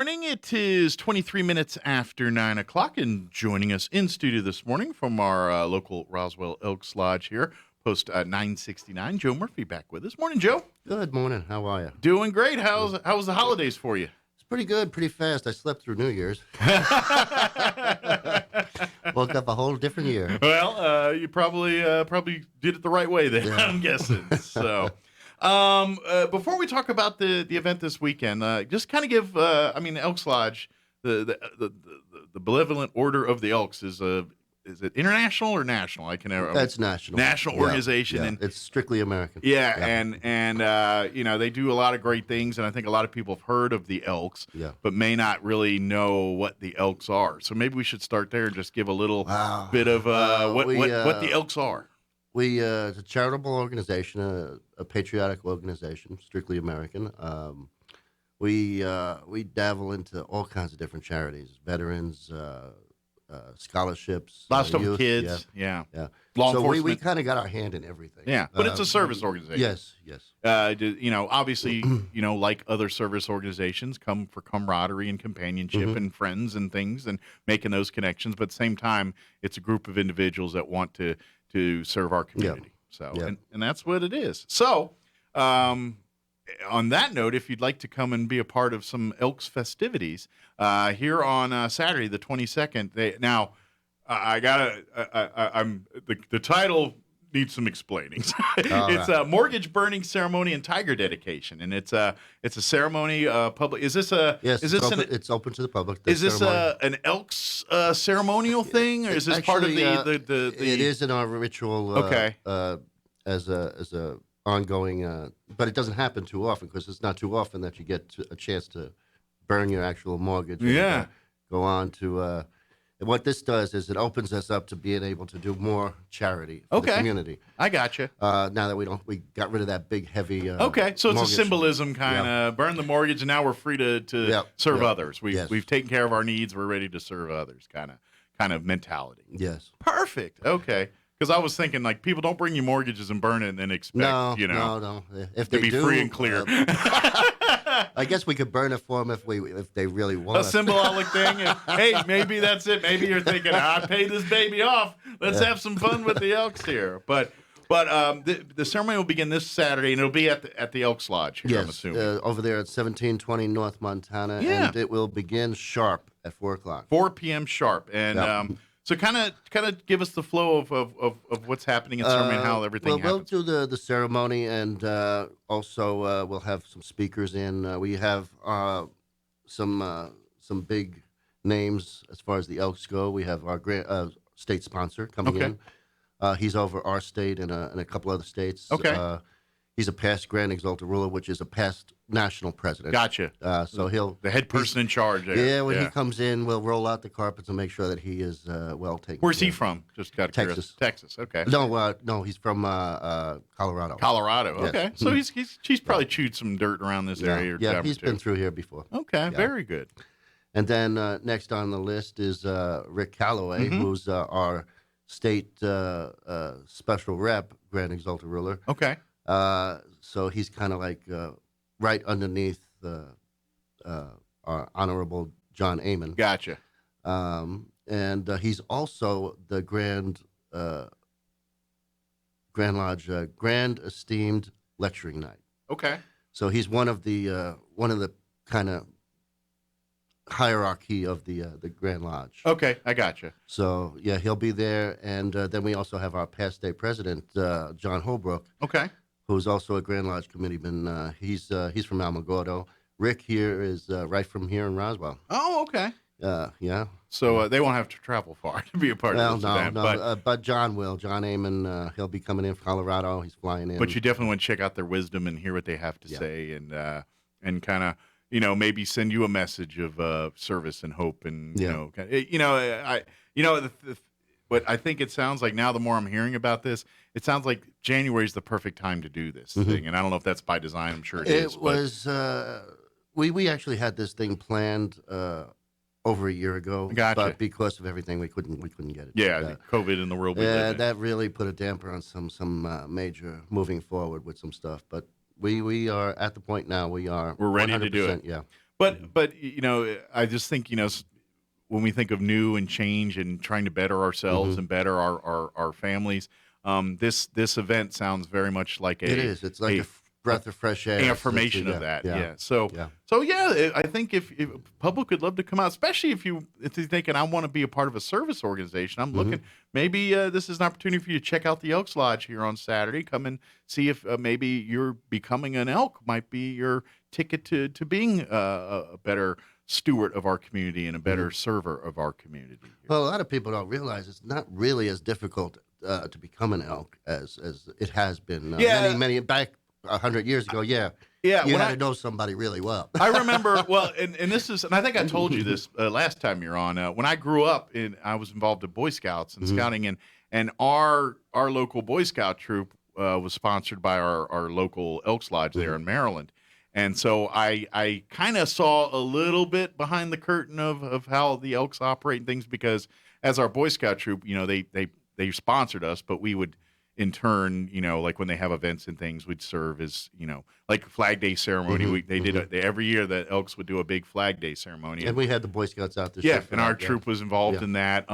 Morning. It is 23 minutes after 9 o'clock, and joining us in studio this morning from our local Roswell Elks Lodge here, post 969, Joe Murphy back with us. Morning, Joe. Good morning. How are you? Doing great. How was the holidays for you? It's pretty good, pretty fast. I slept through New Year's. Woke up a whole different year. Well, you probably did it the right way then, Yeah. I'm guessing. So, before we talk about the event this weekend, just kind of give, Elks Lodge, the Benevolent Order of the Elks is it international or national? That's national. National Yeah, organization, yeah. and It's strictly American. yeah, Yeah. and they do a lot of great things, and I think a lot of people have heard of the Elks, Yeah. but may not really know what the Elks are. So maybe we should start there and just give a little Wow. bit of what the Elks are. It's a charitable organization, a patriotic organization, strictly American. We dabble into all kinds of different charities, veterans, scholarships, A lot of stuff with youth. kids, yeah. Yeah. Law So we enforcement. kind of got our hand in everything. Yeah, but it's a service organization. Yes, yes. Obviously, like other service organizations, come for camaraderie and companionship and friends and things, and making those connections. But at the same time, it's a group of individuals that want to serve our community. So, Yeah. and that's what it is. So, on that note, if you'd like to come and be a part of some Elks festivities here on Saturday, the 22nd, the title needs some explaining. It's a mortgage burning ceremony and tiger dedication, and it's a ceremony. Public. Is this a? Yes, Is it's this open, an? it's open to the public. Is this ceremony. an Elks ceremonial thing, or is this part of Actually, the? It is in our ritual. Okay. As a ongoing, but it doesn't happen too often because it's not too often that you get a chance to burn your actual mortgage. And, Yeah. go on to. And what this does is it opens us up to being able to do more charity for the community. I gotcha. Now that we got rid of that big heavy. Okay, so it's mortgage. a symbolism kind of burn the mortgage, and now we're free to serve others. We've taken care of our needs. We're ready to serve others. Kind of mentality. Yes. Perfect. Okay. Because I was thinking, like, people don't bring you mortgages and burn it and then expect, No. If to they be do, free and clear. I guess we could burn it for them if they really want A us. symbolic thing. Hey, maybe that's it. Maybe you're thinking, I paid this baby off. Let's have some fun with the Elks here. But the ceremony will begin this Saturday, and it'll be at the Elks Lodge here, I'm Yes, assuming. over there at 1720 North Montana, Yeah. and it will begin sharp at 4 o'clock. 4 p.m. sharp. And Yep. so kind of give us the flow of what's happening in the ceremony and how everything We'll happens. do the ceremony, and also we'll have some speakers in. We have some big names as far as the Elks go. We have our state sponsor coming Okay. in. He's over our state and a couple other states. Okay. He's a past Grand Exalted Ruler, which is a past national president. Gotcha. So The head person in charge there. Yeah, when he comes in, we'll roll out the carpets and make sure that he is well taken Where's care he of. from? Just got Texas. Texas. Okay. No, he's from Colorado. Colorado. Yes. Okay. So he's probably chewed some dirt around this area. Or Yeah, time or he's two. been through here before. Okay. Very good. And then next on the list is Rick Calloway, who's our state special rep, Grand Exalted Ruler. Okay. So he's kind of like right underneath our Honorable John Amon. Gotcha. And he's also the Grand Lodge Grand Esteemed Lecturing Knight. Okay. So he's one of the kind of hierarchy of the Grand Lodge. Okay. I gotcha. So yeah, he'll be there, and then we also have our past state president, John Holbrook, Okay. who's also a Grand Lodge committeeman. He's from Alamogordo. Rick here is right from here in Roswell. Oh, okay. Yeah. So they won't have to travel far to be a part Well, of this event. but John will. John Amon, he'll be coming in from Colorado. He's flying in. But you definitely want to check out their wisdom and hear what they have to say, and kind of maybe send you a message of service and hope, and what I think it sounds like now. The more I'm hearing about this, it sounds like January is the perfect time to do this thing, and I don't know if that's by design. I'm sure it is. It was. We actually had this thing planned over a year ago, Gotcha. but because of everything, we couldn't get it. Yeah, COVID in the world we live in. That really put a damper on some major moving forward with some stuff. But we are at the point now. We're ready to do it. Yeah. But I just think when we think of new and change and trying to better ourselves and better our families, this event sounds very much like It is. It's like a breath of fresh air. affirmation of that. Yeah. Yeah. So Yeah. I think if public would love to come out, especially if you're thinking I want to be a part of a service organization, I'm looking maybe this is an opportunity for you to check out the Elks Lodge here on Saturday. Come and see if maybe you're becoming an elk might be your ticket to being a better steward of our community and a better server of our community. Well, a lot of people don't realize it's not really as difficult to become an elk as it has been. Many back 100 years ago. Yeah. You had to know somebody really well. I remember, and this is, and I think I told you this last time you're on. When I grew up, I was involved in Boy Scouts and scouting, and our local Boy Scout troop was sponsored by our local Elks Lodge there in Maryland. And so I kind of saw a little bit behind the curtain of how the Elks operate and things, because as our Boy Scout troop, they sponsored us, but we would in turn, like when they have events and things, we'd serve as, like Flag Day ceremony. They did every year the Elks would do a big Flag Day ceremony. And we had the Boy Scouts out there. Yeah, and our troop was involved in that.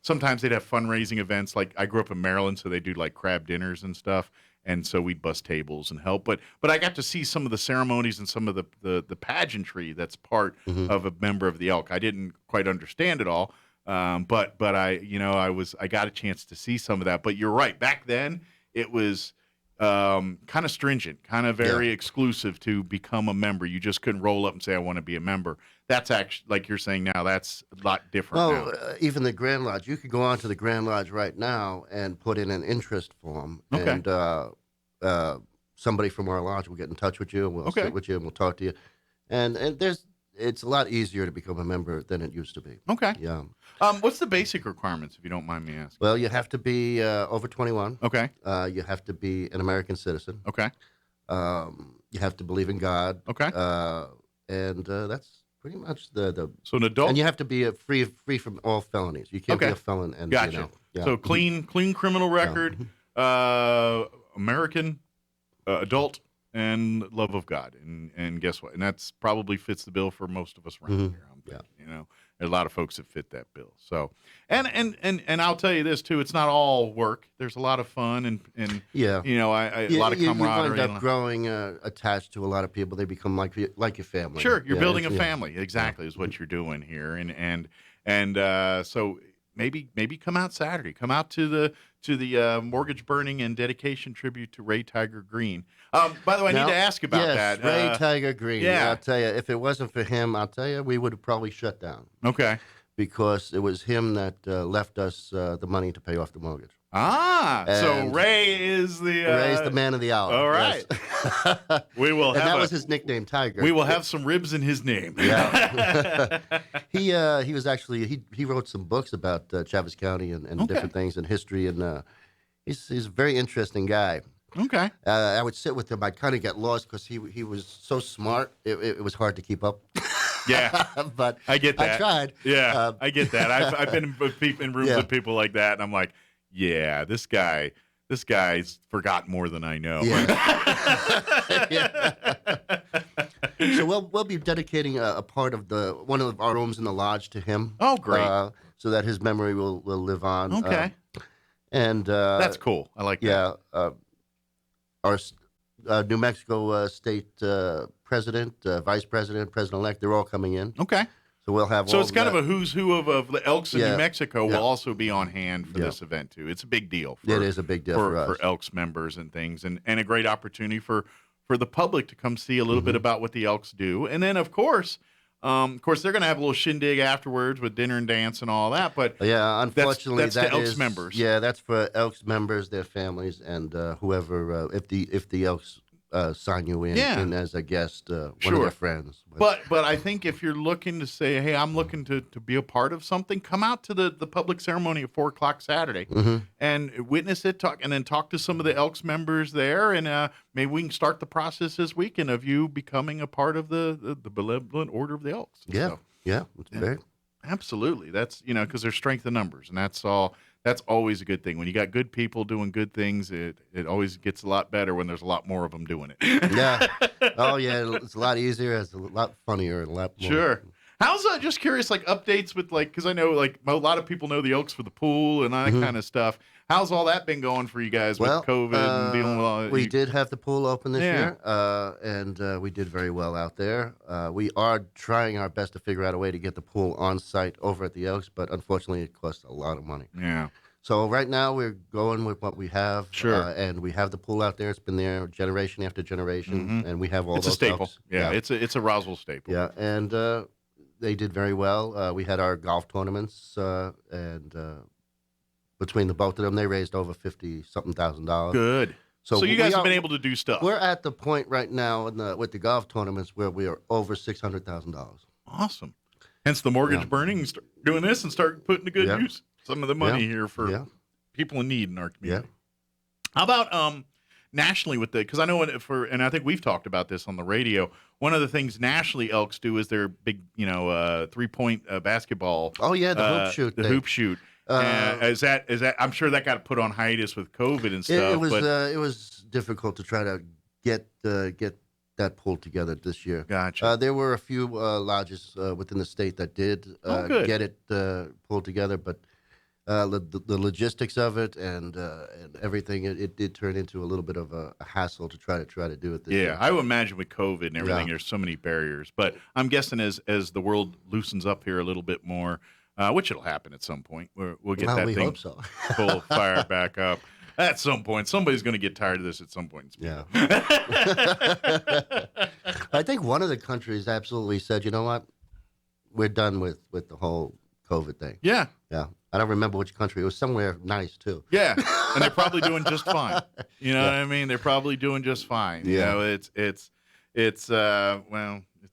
Sometimes they'd have fundraising events. Like I grew up in Maryland, so they do like crab dinners and stuff. And so we'd bust tables and help. But I got to see some of the ceremonies and some of the pageantry that's part of a member of the Elk. I didn't quite understand it all. But I got a chance to see some of that. But you're right. Back then, it was kind of stringent, kind of very exclusive to become a member. You just couldn't roll up and say, I want to be a member. That's actually, like you're saying now, that's a lot different now. Even the Grand Lodge, you could go on to the Grand Lodge right now and put in an interest form. Okay. And somebody from our lodge will get in touch with you, and we'll sit with you, and we'll talk to you. And it's a lot easier to become a member than it used to be. Okay. Yeah. What's the basic requirements, if you don't mind me asking? Well, you have to be over 21. Okay. You have to be an American citizen. Okay. You have to believe in God. Okay. And that's pretty much the. So an adult. And you have to be free from all felonies. You can't be a felon. And, gotcha. So clean criminal record, American, adult, and love of God, and guess what? And that's probably fits the bill for most of us around here. I'm thinking, there's a lot of folks that fit that bill. So, and I'll tell you this too: it's not all work. There's a lot of fun and a lot of camaraderie. You wind up growing attached to a lot of people. They become like your family. Sure, you're building a family. Exactly is what you're doing here, and so maybe come out Saturday. Come out to the mortgage burning and dedication tribute to Ray Tiger Green. By the way, I need to ask about that. Ray Tiger Green. Yeah. I'll tell you, if it wasn't for him, we would have probably shut down. Okay. Because it was him that left us the money to pay off the mortgage. So Ray is Ray's the man of the hour. All right. Yes. We will have that was his nickname, Tiger. We will have some ribs in his name. Yeah. He was actually he wrote some books about Chaves County and different things in history, and he's a very interesting guy. Okay. I would sit with him. I'd kind of get lost because he was so smart. It was hard to keep up. Yeah, but I get that. I tried. Yeah, I get that. I've been in rooms with people like that, and I'm like, yeah, this guy's forgotten more than I know. Yeah. So we'll be dedicating a part of one of our rooms in the lodge to him. Oh, great! So that his memory will live on. Okay. And that's cool. I like that. Yeah. Our New Mexico state president, vice president, president-elect, they're all coming in. Okay. So we'll have So it's kind of a who's who of the Elks in New Mexico will Yeah. also be on hand for this event, too. It's a big deal. It is a big deal for us. For Elks members and things, and a great opportunity for the public to come see a little bit about what the Elks do. And then, of course, they're going to have a little shindig afterwards with dinner and dance and all that. But yeah, unfortunately, that's the Elks members. Yeah, that's for Elks members, their families, and whoever. If the Elks sign you in as a guest, one of their friends. But I think if you're looking to say, hey, I'm looking to be a part of something, come out to the public ceremony at 4:00 Saturday and witness it, and then talk to some of the Elks members there, and maybe we can start the process this weekend of you becoming a part of the benevolent order of the Elks. Yeah, it's great. Absolutely. That's, because there's strength in numbers, and that's all that's always a good thing. When you got good people doing good things, it always gets a lot better when there's a lot more of them doing Yeah. it. Oh, yeah. It's a lot easier. It's a lot funnier and a lot more. Sure. How's just curious, like updates with like, because I know like a lot of people know the Elks for the pool and all that kind of stuff. How's all that been going for you guys with Well, COVID and dealing with all? we did have the pool open this Yeah. year, and we did very well out there. We are trying our best to figure out a way to get the pool on site over at the Elks, but unfortunately, it costs a lot of money. Yeah. So right now, we're going with what we have, Sure. and we have the pool out there. It's been there generation after generation, and we have all It's a those staple. Elks. Yeah, it's a Roswell staple. Yeah, and they did very well. We had our golf tournaments, and between the both of them, they raised over $50-something thousand. Good. So you guys have been able to do stuff. We're at the point right now with the golf tournaments where we are over $600,000. Awesome. Hence the mortgage burning, start doing this and start putting to good use some of the money here for people in need in our community. How about nationally with the, because I know and I think we've talked about this on the radio. One of the things nationally Elks do is their big, 3-point basketball. Oh yeah, the hoop shoot. The hoop shoot. Is that? I'm sure that got put on hiatus with COVID and stuff. It was difficult to try to get that pulled together this year. Gotcha. There were a few lodges within the state that did get it pulled together, but the logistics of it and everything, it did turn into a little bit of a hassle to try to do it this year. I would imagine with COVID and everything, there's so many barriers. But I'm guessing as the world loosens up here a little bit more, which it'll happen at some point, we'll get that thing hope so. full fire back up. At some point, somebody's going to get tired of this at some point. Yeah. I think one of the countries absolutely said, you know what, we're done with the whole COVID thing. Yeah. Yeah. I don't remember which country. It was somewhere nice, too. Yeah. And they're probably doing just fine. You know what I mean? They're probably doing just fine. Yeah. You know, it's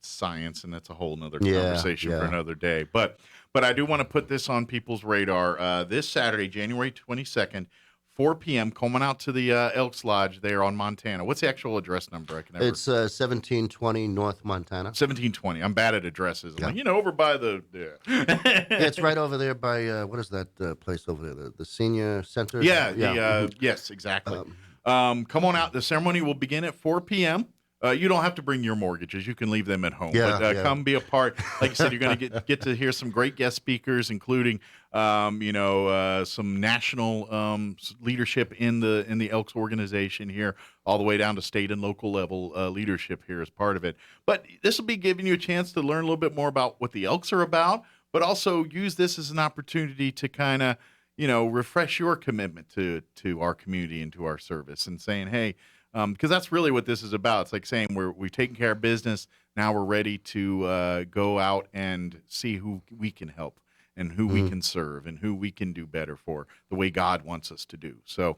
science, and that's a whole nother conversation for another day. But I do want to put this on people's radar. This Saturday, January 22nd, 4 p.m., coming out to the Elks Lodge there on Montana. What's the actual address number? It's 1720 North Montana. 1720. I'm bad at addresses. I'm like, over by the... It's right over there by, what is that place over there? The senior center? Yes, exactly. Come on out. The ceremony will begin at 4 p.m. You don't have to bring your mortgages. You can leave them at home. Come be a part. Like you said, you're going to get to hear some great guest speakers, including some national leadership in the Elks organization here, all the way down to state and local level leadership here as part of it. But this will be giving you a chance to learn a little bit more about what the Elks are about, but also use this as an opportunity to kind of refresh your commitment to our community and to our service, and saying, hey. Because that's really what this is about. It's like saying we've taken care of business. Now we're ready to go out and see who we can help and who we can serve and who we can do better for the way God wants us to do. So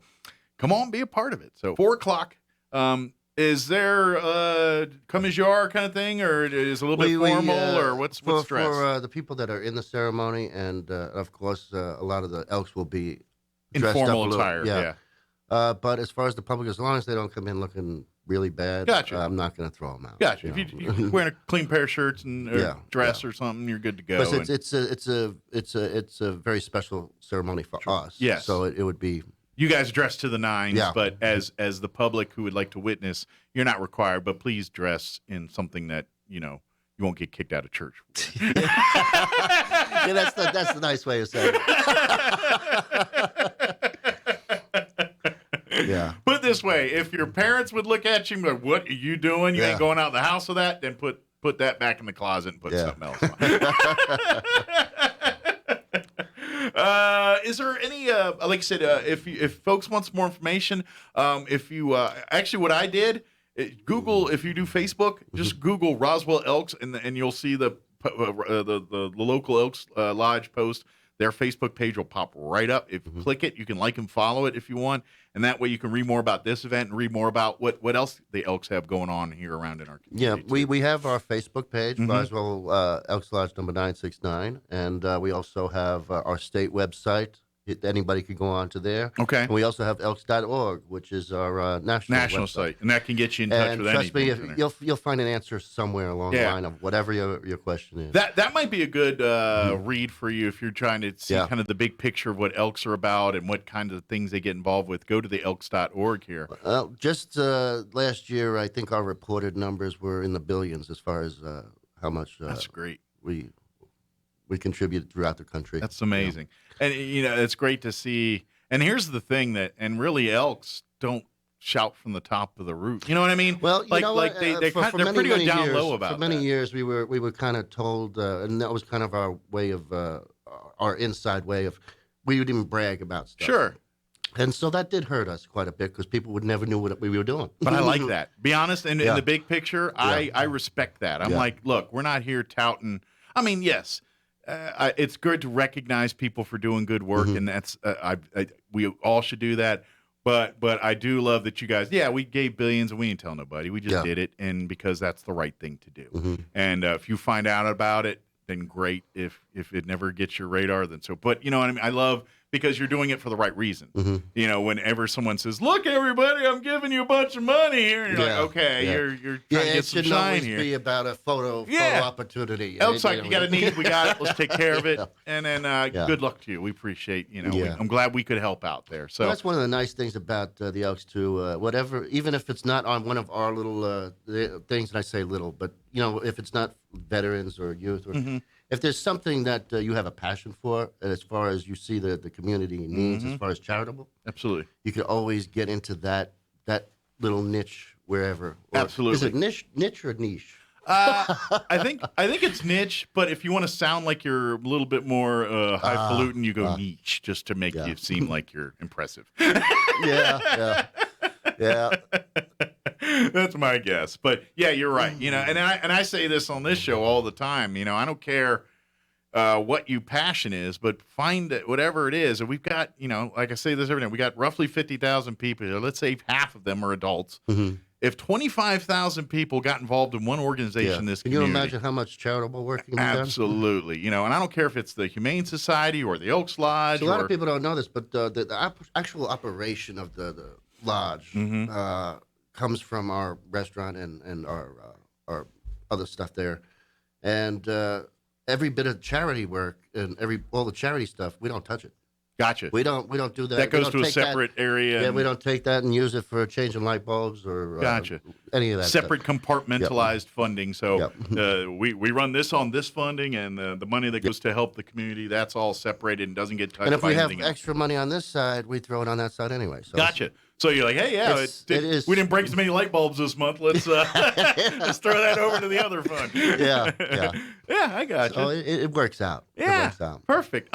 come on, be a part of it. So 4 o'clock. Is there come as you are kind of thing, or is it a little bit formal, or what's dressed? For the people that are in the ceremony, and of course, a lot of the Elks will be dressed informal up attire. Yeah. But as far as the public, as long as they don't come in looking really bad, I'm not going to throw them out. Gotcha. If you're wearing a clean pair of shirts and dress or something, you're good to go. But it's a very special ceremony for us. Yes. So it would be. You guys dress to the nines, but as the public who would like to witness, you're not required. But please dress in something that you won't get kicked out of church. That's the nice way of saying it. Yeah. Put it this way: if your parents would look at you and go, "What are you doing? You ain't going out of the house with that," then put that back in the closet and put something else on. Is there any, like I said, if folks want some more information, if you actually what I did, Google, if you do Facebook, just Google Roswell Elks, and you'll see the local Elks Lodge post. Their Facebook page will pop right up. If you click it, you can like and follow it if you want. And that way you can read more about this event and read more about what else the Elks have going on here around in our community. Yeah, we have our Facebook page, Roswell Elks Lodge number 969. And we also have our state website Anybody could go on to there. Okay. And we also have elks.org, which is our national website. Site, and that can get you in touch And with trust anything. me, you'll find an answer somewhere along the Yeah. line of whatever your question is. That might be a good read for you if you're trying to see kind of the big picture of what Elks are about and what kind of things they get involved with. Go to the elks.org here. Just last year, I think our reported numbers were in the billions as far as how much That's great. we contributed throughout the country. That's amazing. And, it's great to see. And here's the thing and really Elks don't shout from the top of the roof. You know what I mean? Well, they're pretty down low about for many that. years, we were kind of told, and that was kind of our way of, our inside way of, we would even brag about stuff. Sure. And so that did hurt us quite a bit because people would never knew what we were doing. But I like that. Be honest, in the big picture, I respect that. I'm like, look, we're not here touting. I mean, yes, it's good to recognize people for doing good work, and that's we all should do that. But I do love that you guys. Yeah, we gave billions and we didn't tell nobody. We just did it, and because that's the right thing to do. And if you find out about it, then great. If it never gets your radar, then so. But you know what I mean. I love. Because you're doing it for the right reason. Whenever someone says, "Look, everybody, I'm giving you a bunch of money here," and you're like, "Okay, you're trying to get some shine here." It should be about a photo opportunity. Elks like you got a need, we got it. Let's take care of it, and then good luck to you. We appreciate I'm glad we could help out there. So that's one of the nice things about the Elks too. Whatever, even if it's not on one of our little things, and I say little, but if it's not veterans or youth or. If there's something that you have a passion for, as far as you see the community needs, as far as charitable, absolutely, you could always get into that little niche wherever. Absolutely, is it niche or niche? I think it's niche, but if you want to sound like you're a little bit more highfalutin, you go niche just to make you seem like you're impressive. Yeah. That's my guess. But yeah, you're right. And I say this on this show all the time. I don't care what your passion is, but find it, whatever it is. And we've got, like I say this every day, we got roughly 50,000 people here. Let's say half of them are adults. If 25,000 people got involved in one organization, this can community, you imagine how much charitable work can be done? Absolutely. And I don't care if it's the Humane Society or the Elks Lodge. So a lot of people don't know this, but the actual operation of the lodge comes from our restaurant and our other stuff there, and every bit of charity work and all the charity stuff, we don't touch it. Gotcha. We don't do that. That goes to a separate area. Yeah, we don't take that and use it for changing light bulbs or any of that. Separate compartmentalized funding. So we run this on this funding, and the money that goes to help the community, that's all separated and doesn't get touched. And if by we have anything else. extra money on this side, we throw it on that side anyway. So gotcha. So you're like, hey, it is. We didn't break so many light bulbs this month. Let's let's throw that over to the other fund. Yeah. Yeah, I got you. So it works out. Yeah, it works out. Perfect.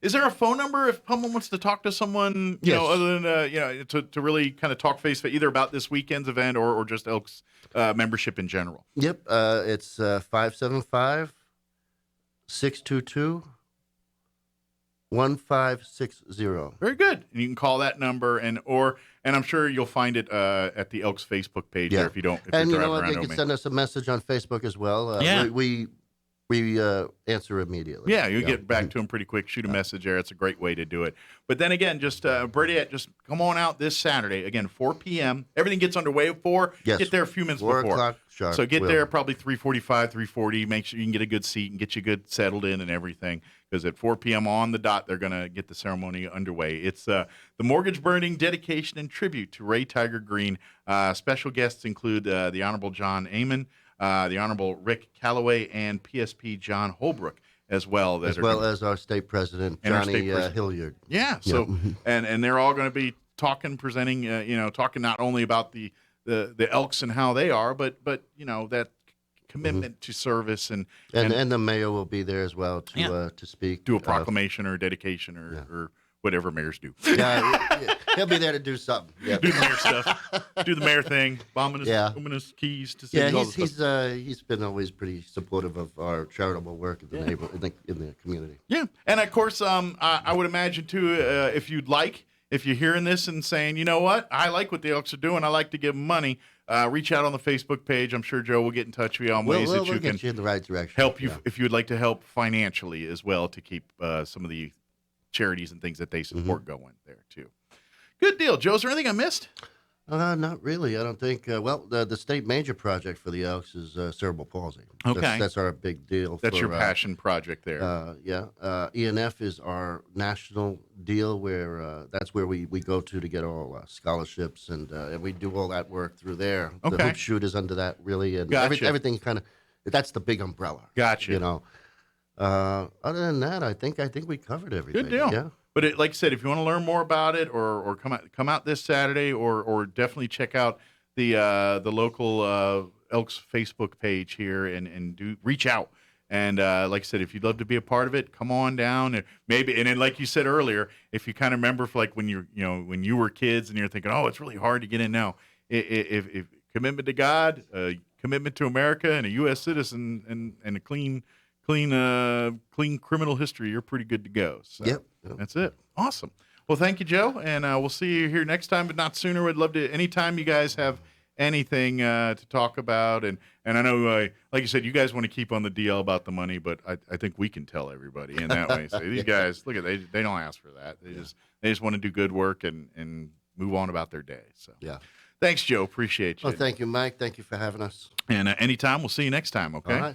Is there a phone number if someone wants to talk to someone, other than to really kind of talk face to face, either about this weekend's event or just Elks membership in general? Yep. It's 575-622-1560. Very good. And you can call that number, and I'm sure you'll find it at the Elks Facebook page there if you don't. If and you're you know what? around They can send us a message on Facebook as well. We answer immediately. Yeah, you get back to them pretty quick. Shoot a message there. It's a great way to do it. But then again, just Bernadette, just come on out this Saturday. Again, 4 p.m. Everything gets underway at 4. Yes. Get there a few minutes 4 before. o'clock sharp. So get there probably 3:45, 3:40. Make sure you can get a good seat and get you good settled in and everything. Because at 4 p.m. on the dot, they're going to get the ceremony underway. It's the mortgage burning dedication and tribute to Ray Tiger Green. Special guests include the Honorable John Amon, the Honorable Rick Calloway, and PSP John Holbrook as well. As well as our state president, Johnny Hilliard. Yeah. So, and they're all going to be presenting, talking not only about the Elks and how they are, but that commitment to service and the mayor will be there as well to speak, do a proclamation or a dedication or whatever mayors do. Yeah, he'll be there to do something. Yeah. Do the mayor stuff. Do the mayor thing. Bombing his keys to see all the stuff. He's been always pretty supportive of our charitable work in the neighborhood, in the community. Yeah, and of course, I would imagine too, if you're hearing this and saying, you know what, I like what the Elks are doing, I like to give them money. Reach out on the Facebook page. I'm sure Joe will get in touch with you on ways that you can get you in the right direction. Help you if you would like to help financially as well to keep some of the charities and things that they support going there too. Good deal, Joe. Is there anything I missed? Not really. I don't think. Well, the state major project for the Elks is cerebral palsy. Okay. That's our big deal. That's for, your passion project there. Yeah. ENF is our national deal where that's where we go to get all scholarships and we do all that work through there. The Okay. hoop shoot is under that really, and Gotcha. everything kind of. That's the big umbrella. Gotcha. You know. Other than that, I think we covered everything. Good deal. Yeah. But like I said, if you want to learn more about it, or come out this Saturday, or definitely check out the local Elks Facebook page here and do reach out. And like I said, if you'd love to be a part of it, come on down. And maybe, and then like you said earlier, if you kind of remember for like when when you were kids and you're thinking, oh, it's really hard to get in now. If commitment to God, commitment to America, and a U.S. citizen, and a clean criminal history, you're pretty good to go. So Yep. that's it. Awesome. Well, thank you, Joe, and we'll see you here next time, but not sooner. We'd love to anytime you guys have anything to talk about, and I know, like you said, you guys want to keep on the DL about the money, but I think we can tell everybody in that way. So these guys, look at they don't ask for that. They just want to do good work and move on about their day. So Yeah. thanks, Joe. Appreciate you. Well, thank you, Mike. Thank you for having us. And anytime, we'll see you next time. Okay. All right.